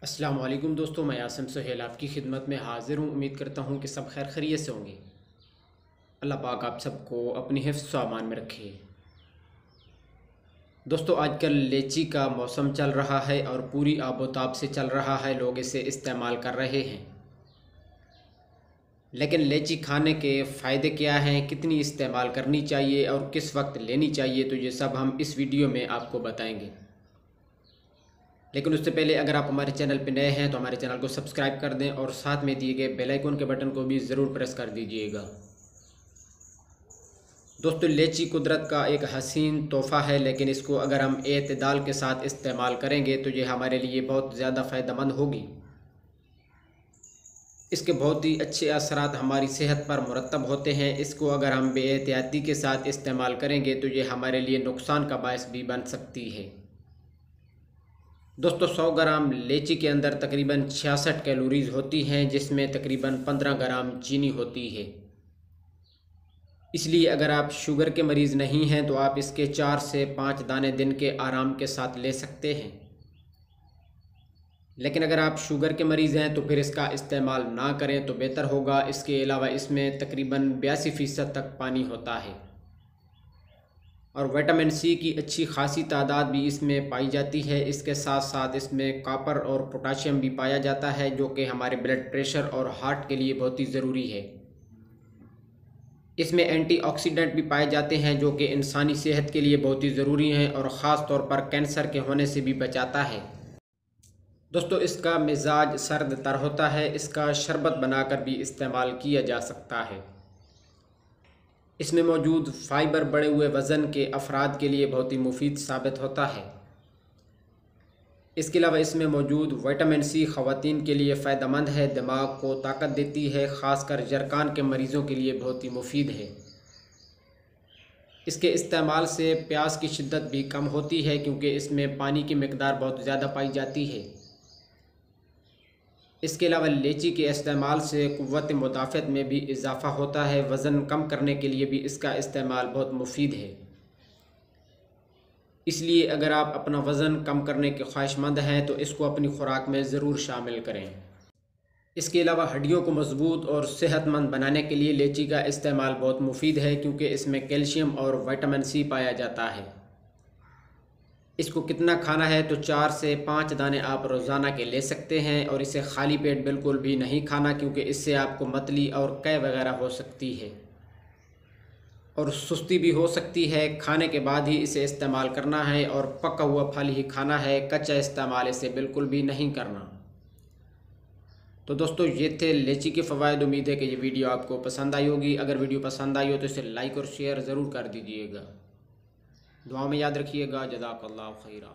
अस्सलाम वालेकुम दोस्तों, मैं आसिम सुहेल आपकी खिदमत में हाज़िर हूँ। उम्मीद करता हूँ कि सब खैर खैरियत से होंगे। अल्लाह पाक आप सबको अपनी हिफ्ज़ व अमान में रखे। दोस्तों, आजकल लीची का मौसम चल रहा है और पूरी आबोताब से चल रहा है, लोग इसे इस्तेमाल कर रहे हैं। लेकिन लीची खाने के फ़ायदे क्या हैं, कितनी इस्तेमाल करनी चाहिए और किस वक्त लेनी चाहिए, तो ये सब हम इस वीडियो में आपको बताएंगे। लेकिन उससे पहले अगर आप हमारे चैनल पर नए हैं तो हमारे चैनल को सब्सक्राइब कर दें और साथ में दिए गए बेल आइकन के बटन को भी ज़रूर प्रेस कर दीजिएगा। दोस्तों, लीची कुदरत का एक हसीन तोहफ़ा है, लेकिन इसको अगर हम एतदाल के साथ इस्तेमाल करेंगे तो ये हमारे लिए बहुत ज़्यादा फ़ायदेमंद होगी। इसके बहुत ही अच्छे असरात हमारी सेहत पर मुरतब होते हैं। इसको अगर हम बेएहतियाती के साथ इस्तेमाल करेंगे तो ये हमारे लिए नुकसान का बायस भी बन सकती है। दोस्तों, 100 ग्राम लीची के अंदर तकरीबन 66 कैलोरीज़ होती हैं, जिसमें तकरीबन 15 ग्राम चीनी होती है। इसलिए अगर आप शुगर के मरीज़ नहीं हैं तो आप इसके 4 से 5 दाने दिन के आराम के साथ ले सकते हैं। लेकिन अगर आप शुगर के मरीज़ हैं तो फिर इसका इस्तेमाल ना करें तो बेहतर होगा। इसके अलावा इसमें तकरीबन 82% तक पानी होता है और विटामिन सी की अच्छी खासी तादाद भी इसमें पाई जाती है। इसके साथ साथ इसमें कॉपर और पोटाशियम भी पाया जाता है, जो कि हमारे ब्लड प्रेशर और हार्ट के लिए बहुत ही ज़रूरी है। इसमें एंटीऑक्सीडेंट भी पाए जाते हैं, जो कि इंसानी सेहत के लिए बहुत ही ज़रूरी हैं और ख़ास तौर पर कैंसर के होने से भी बचाता है। दोस्तों, इसका मिजाज सर्द तर होता है। इसका शरबत बनाकर भी इस्तेमाल किया जा सकता है। इसमें मौजूद फ़ाइबर बढ़े हुए वज़न के अफराद के लिए बहुत ही मुफीद साबित होता है। इसके अलावा इसमें मौजूद विटामिन सी ख़वातीन के लिए फ़ायदेमंद है, दिमाग को ताकत देती है, ख़ासकर जरकान के मरीज़ों के लिए बहुत ही मुफीद है। इसके इस्तेमाल से प्यास की शिद्दत भी कम होती है, क्योंकि इसमें पानी की मिकदार बहुत ज़्यादा पाई जाती है। इसके अलावा लीची के इस्तेमाल से क़ुव्वत मुदाफ़अत में भी इजाफ़ा होता है। वज़न कम करने के लिए भी इसका इस्तेमाल बहुत मुफीद है। इसलिए अगर आप अपना वज़न कम करने के ख्वाहिशमंद हैं तो इसको अपनी खुराक में ज़रूर शामिल करें। इसके अलावा हड्डियों को मज़बूत और सेहतमंद बनाने के लिए लीची का इस्तेमाल बहुत मुफीद है, क्योंकि इसमें कैल्शियम और विटामिन सी पाया जाता है। इसको कितना खाना है तो 4 से 5 दाने आप रोज़ाना के ले सकते हैं और इसे खाली पेट बिल्कुल भी नहीं खाना, क्योंकि इससे आपको मतली और कै वगैरह हो सकती है और सुस्ती भी हो सकती है। खाने के बाद ही इसे इस्तेमाल करना है और पका हुआ फल ही खाना है, कच्चा इस्तेमाल इसे बिल्कुल भी नहीं करना। तो दोस्तों, ये थे लीची के फ़वाइद। उम्मीद है कि ये वीडियो आपको पसंद आई होगी। अगर वीडियो पसंद आई हो तो इसे लाइक और शेयर ज़रूर कर दीजिएगा। दुआ में याद रखिएगा। जज़ाकल्लाहु खैरा।